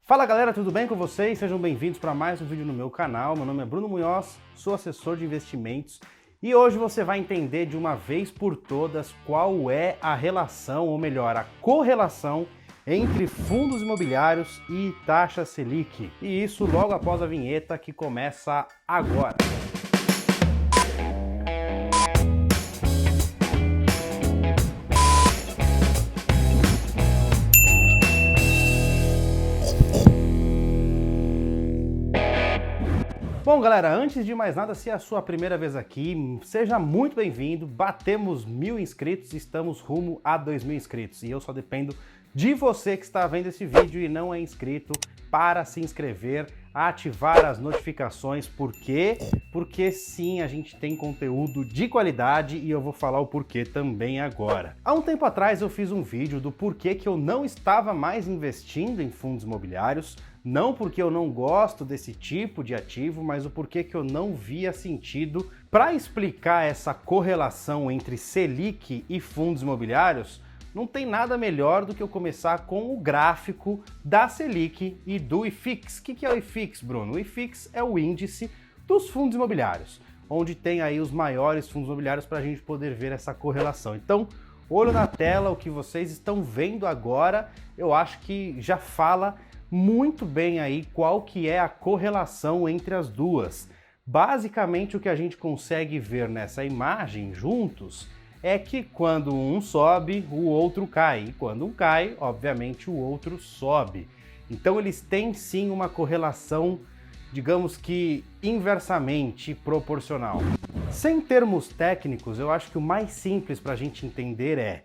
Fala galera, tudo bem com vocês? Sejam bem-vindos para mais um vídeo no meu canal. Meu nome é Bruno Munhoz, sou assessor de investimentos e hoje você vai entender de uma vez por todas qual é a relação, ou melhor, a correlação entre fundos imobiliários e taxa Selic. E isso logo após a vinheta que começa agora. Bom, galera, antes de mais nada, se é a sua primeira vez aqui, seja muito bem-vindo. Batemos 1000 inscritos, estamos rumo a 2000 inscritos. E eu só dependo de você que está vendo esse vídeo e não é inscrito para se inscrever, ativar as notificações. Por quê? Porque sim, a gente tem conteúdo de qualidade e eu vou falar o porquê também agora. Há um tempo atrás eu fiz um vídeo do porquê que eu não estava mais investindo em fundos imobiliários. Não porque eu não gosto desse tipo de ativo, mas o porquê que eu não via sentido. Para explicar essa correlação entre Selic e fundos imobiliários, não tem nada melhor do que eu começar com o gráfico da Selic e do IFIX. O que é o IFIX, Bruno? O IFIX é o índice dos fundos imobiliários, onde tem aí os maiores fundos imobiliários para a gente poder ver essa correlação. Então, olho na tela, o que vocês estão vendo agora, eu acho que já fala muito bem aí qual que é a correlação entre as duas. Basicamente o que a gente consegue ver nessa imagem juntos é que quando um sobe, o outro cai, e quando um cai, obviamente o outro sobe. Então eles têm sim uma correlação, digamos que inversamente proporcional. Sem termos técnicos, eu acho que o mais simples para a gente entender é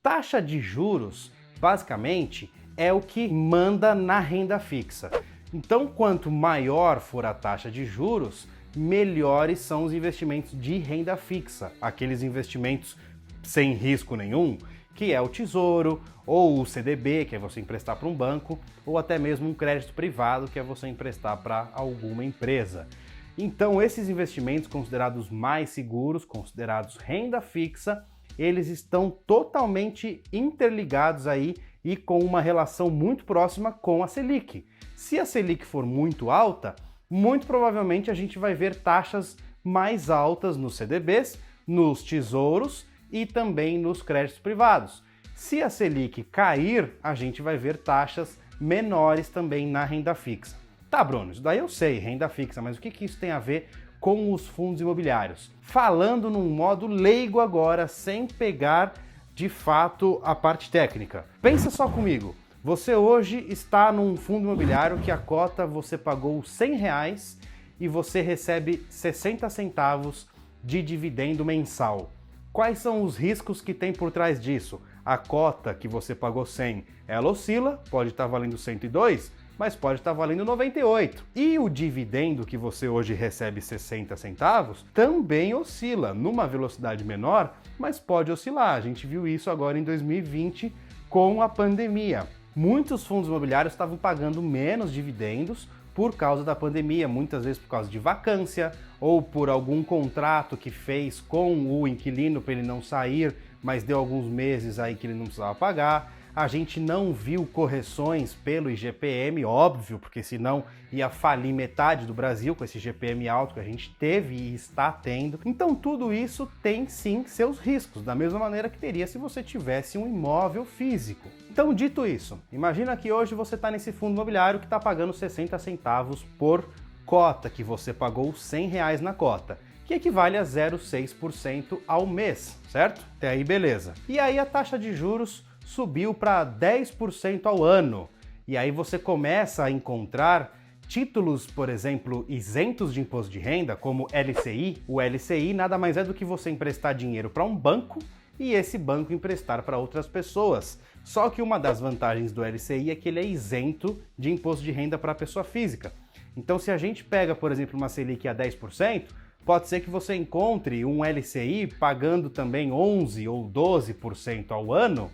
taxa de juros, basicamente, é o que manda na renda fixa. Então, quanto maior for a taxa de juros, melhores são os investimentos de renda fixa, aqueles investimentos sem risco nenhum, que é o Tesouro, ou o CDB, que é você emprestar para um banco, ou até mesmo um crédito privado, que é você emprestar para alguma empresa. Então, esses investimentos considerados mais seguros, considerados renda fixa, eles estão totalmente interligados aí e com uma relação muito próxima com a Selic. Se a Selic for muito alta, muito provavelmente a gente vai ver taxas mais altas nos CDBs, nos tesouros e também nos créditos privados. Se a Selic cair, a gente vai ver taxas menores também na renda fixa. Tá, Bruno, isso daí eu sei, renda fixa, mas o que isso tem a ver com os fundos imobiliários? Falando num modo leigo agora, sem pegar de fato a parte técnica. Pensa só comigo, você hoje está num fundo imobiliário que a cota você pagou R$100 e você recebe 60 centavos de dividendo mensal. Quais são os riscos que tem por trás disso? A cota que você pagou 100, ela oscila, pode estar valendo 102, mas pode estar valendo 98. E o dividendo que você hoje recebe 60 centavos também oscila numa velocidade menor, mas pode oscilar. A gente viu isso agora em 2020 com a pandemia. Muitos fundos imobiliários estavam pagando menos dividendos por causa da pandemia, muitas vezes por causa de vacância ou por algum contrato que fez com o inquilino para ele não sair, mas deu alguns meses aí que ele não precisava pagar. A gente não viu correções pelo IGPM, óbvio, porque senão ia falir metade do Brasil com esse IGPM alto que a gente teve e está tendo. Então tudo isso tem sim seus riscos, da mesma maneira que teria se você tivesse um imóvel físico. Então, dito isso, imagina que hoje você está nesse fundo imobiliário que está pagando 60 centavos por cota, que você pagou R$100 na cota, que equivale a 0,6% ao mês, certo? Até aí beleza. E aí a taxa de juros subiu para 10% ao ano. E aí você começa a encontrar títulos, por exemplo, isentos de imposto de renda, como LCI. O LCI nada mais é do que você emprestar dinheiro para um banco e esse banco emprestar para outras pessoas. Só que uma das vantagens do LCI é que ele é isento de imposto de renda para a pessoa física. Então, se a gente pega, por exemplo, uma Selic a 10%, pode ser que você encontre um LCI pagando também 11% ou 12% ao ano,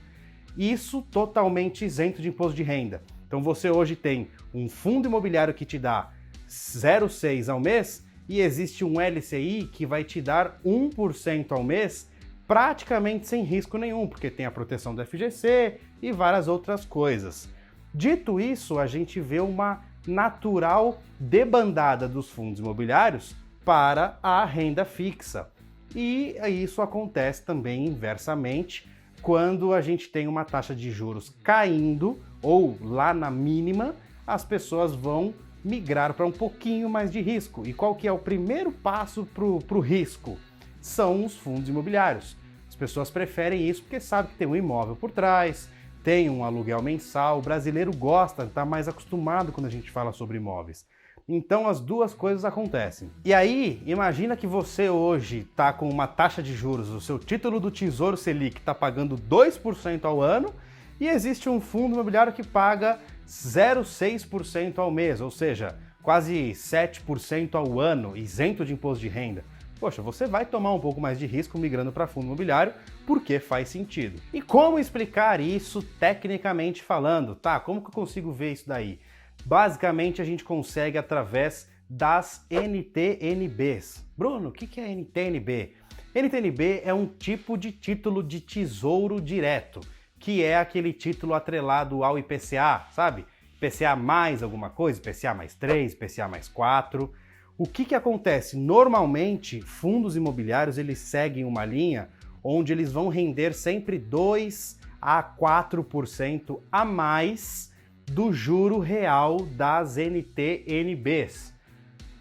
isso totalmente isento de imposto de renda. Então você hoje tem um fundo imobiliário que te dá 0,6% ao mês e existe um LCI que vai te dar 1% ao mês praticamente sem risco nenhum, porque tem a proteção do FGC e várias outras coisas. Dito isso, a gente vê uma natural debandada dos fundos imobiliários para a renda fixa. E isso acontece também inversamente quando a gente tem uma taxa de juros caindo ou lá na mínima, as pessoas vão migrar para um pouquinho mais de risco. E qual que é o primeiro passo para o risco? São os fundos imobiliários. As pessoas preferem isso porque sabem que tem um imóvel por trás, tem um aluguel mensal, o brasileiro gosta, está mais acostumado quando a gente fala sobre imóveis. Então as duas coisas acontecem. E aí, imagina que você hoje está com uma taxa de juros, o seu título do Tesouro Selic está pagando 2% ao ano e existe um fundo imobiliário que paga 0,6% ao mês, ou seja, quase 7% ao ano, isento de imposto de renda. Poxa, você vai tomar um pouco mais de risco migrando para fundo imobiliário porque faz sentido. E como explicar isso tecnicamente falando? Tá, como que eu consigo ver isso daí? Basicamente a gente consegue através das NTNBs. Bruno, o que é NTNB? NTNB é um tipo de título de tesouro direto, que é aquele título atrelado ao IPCA, sabe? IPCA mais alguma coisa, IPCA mais 3, IPCA mais 4. O que acontece? Normalmente, fundos imobiliários eles seguem uma linha onde eles vão render sempre 2 a 4% a mais do juro real das NTNBs.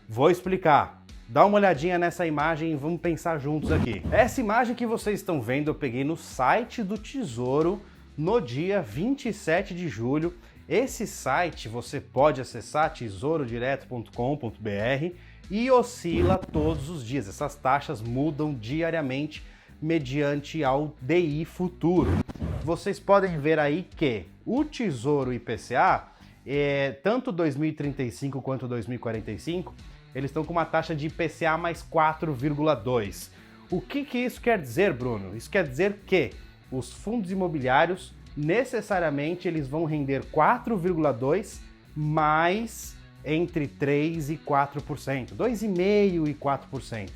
Vou explicar. Dá uma olhadinha nessa imagem e vamos pensar juntos aqui. Essa imagem que vocês estão vendo eu peguei no site do Tesouro no dia 27 de julho. Esse site você pode acessar tesourodireto.com.br e oscila todos os dias. Essas taxas mudam diariamente mediante ao DI futuro. Vocês podem ver aí que o Tesouro IPCA, tanto 2035 quanto 2045, eles estão com uma taxa de IPCA mais 4,2. O que isso quer dizer, Bruno? Isso quer dizer que os fundos imobiliários necessariamente eles vão render 4,2 mais entre 3% e 4%, 2,5% e 4%.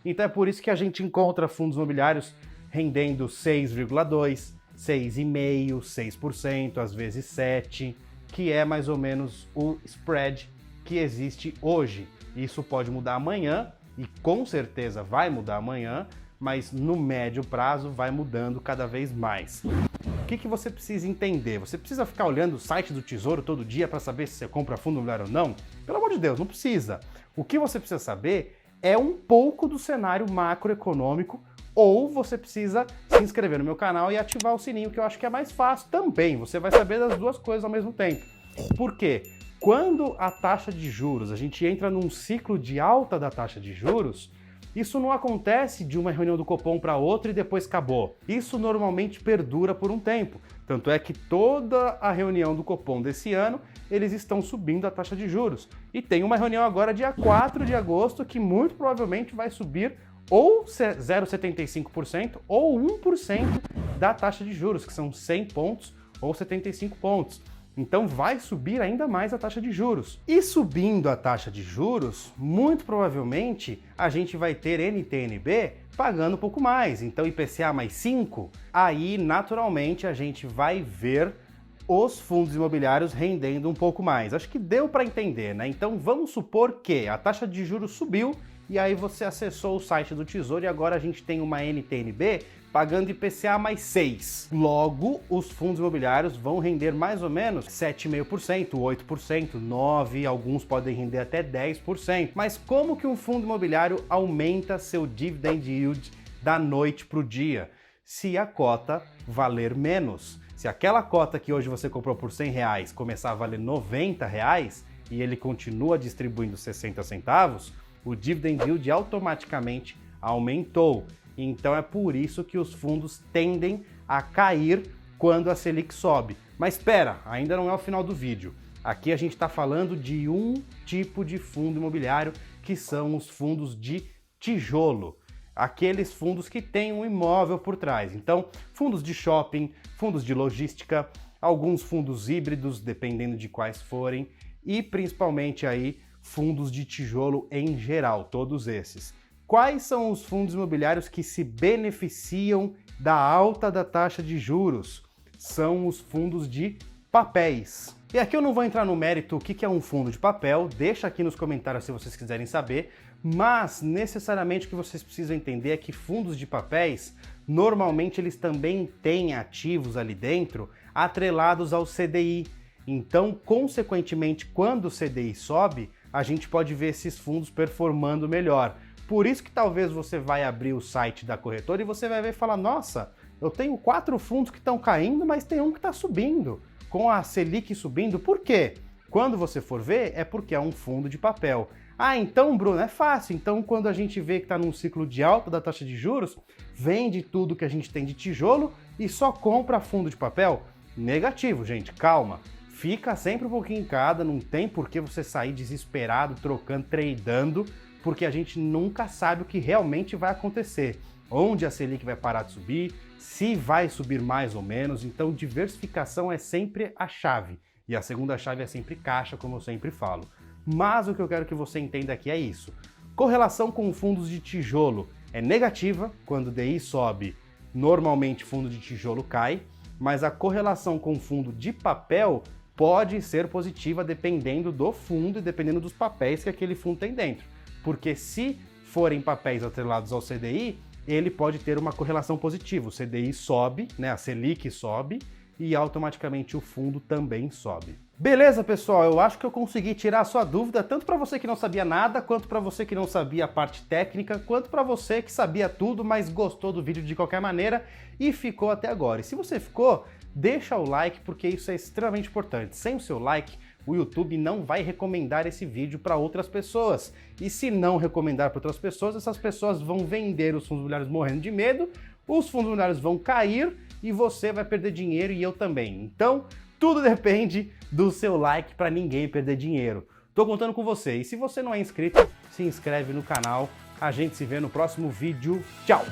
Então é por isso que a gente encontra fundos imobiliários rendendo 6,2%, 6,5%, 6%, às vezes 7%, que é mais ou menos o spread que existe hoje. Isso pode mudar amanhã, e com certeza vai mudar amanhã, mas no médio prazo vai mudando cada vez mais. O que você precisa entender? Você precisa ficar olhando o site do Tesouro todo dia para saber se você compra fundo imobiliário ou não? Pelo amor de Deus, não precisa. O que você precisa saber é um pouco do cenário macroeconômico, ou você precisa se inscrever no meu canal e ativar o sininho, que eu acho que é mais fácil também. Você vai saber das duas coisas ao mesmo tempo. Por quê? Quando a taxa de juros, a gente entra num ciclo de alta da taxa de juros, isso não acontece de uma reunião do Copom para outra e depois acabou. Isso normalmente perdura por um tempo. Tanto é que toda a reunião do Copom desse ano, eles estão subindo a taxa de juros. E tem uma reunião agora dia 4 de agosto que muito provavelmente vai subir ou 0,75% ou 1% da taxa de juros, que são 100 pontos ou 75 pontos. Então vai subir ainda mais a taxa de juros. E subindo a taxa de juros, muito provavelmente a gente vai ter NTNB pagando um pouco mais. Então IPCA mais 5, aí naturalmente a gente vai ver os fundos imobiliários rendendo um pouco mais. Acho que deu para entender, né? Então vamos supor que a taxa de juros subiu e aí você acessou o site do Tesouro e agora a gente tem uma NTNB pagando IPCA mais 6. Logo, os fundos imobiliários vão render mais ou menos 7,5%, 8%, 9%, alguns podem render até 10%. Mas como que um fundo imobiliário aumenta seu dividend yield da noite para o dia? Se a cota valer menos. Se aquela cota que hoje você comprou por R$100 começar a valer R$90 e ele continua distribuindo 60 centavos, o dividend yield automaticamente aumentou. Então é por isso que os fundos tendem a cair quando a Selic sobe. Mas espera, ainda não é o final do vídeo. Aqui a gente está falando de um tipo de fundo imobiliário que são os fundos de tijolo. Aqueles fundos que têm um imóvel por trás. Então, fundos de shopping, fundos de logística, alguns fundos híbridos, dependendo de quais forem, e principalmente aí fundos de tijolo em geral, todos esses. Quais são os fundos imobiliários que se beneficiam da alta da taxa de juros? São os fundos de papéis. E aqui eu não vou entrar no mérito o que é um fundo de papel, deixa aqui nos comentários se vocês quiserem saber, mas necessariamente o que vocês precisam entender é que fundos de papéis, normalmente eles também têm ativos ali dentro atrelados ao CDI. Então, consequentemente, quando o CDI sobe, a gente pode ver esses fundos performando melhor. Por isso que talvez você vai abrir o site da corretora e você vai ver e falar, nossa, eu tenho 4 fundos que estão caindo, mas tem um que está subindo, com a Selic subindo. Por quê? Quando você for ver, é porque é um fundo de papel. Ah, então, Bruno, é fácil. Então, quando a gente vê que está num ciclo de alta da taxa de juros, vende tudo que a gente tem de tijolo e só compra fundo de papel? Negativo, gente, calma. Fica sempre um pouquinho em cada, não tem por que você sair desesperado, trocando, tradando, porque a gente nunca sabe o que realmente vai acontecer. Onde a Selic vai parar de subir, se vai subir mais ou menos, então diversificação é sempre a chave. E a segunda chave é sempre caixa, como eu sempre falo. Mas o que eu quero que você entenda aqui é isso. Correlação com fundos de tijolo é negativa, quando o DI sobe, normalmente fundo de tijolo cai, mas a correlação com fundo de papel pode ser positiva dependendo do fundo e dependendo dos papéis que aquele fundo tem dentro. Porque se forem papéis atrelados ao CDI, ele pode ter uma correlação positiva. O CDI sobe, né, a Selic sobe e automaticamente o fundo também sobe. Beleza, pessoal? Eu acho que eu consegui tirar a sua dúvida, tanto para você que não sabia nada, quanto para você que não sabia a parte técnica, quanto para você que sabia tudo, mas gostou do vídeo de qualquer maneira e ficou até agora. E se você ficou, deixa o like, porque isso é extremamente importante. Sem o seu like, o YouTube não vai recomendar esse vídeo para outras pessoas. E se não recomendar para outras pessoas, essas pessoas vão vender os fundos imobiliários morrendo de medo, os fundos imobiliários vão cair e você vai perder dinheiro e eu também. Então, tudo depende do seu like para ninguém perder dinheiro. Tô contando com você. E se você não é inscrito, se inscreve no canal. A gente se vê no próximo vídeo. Tchau!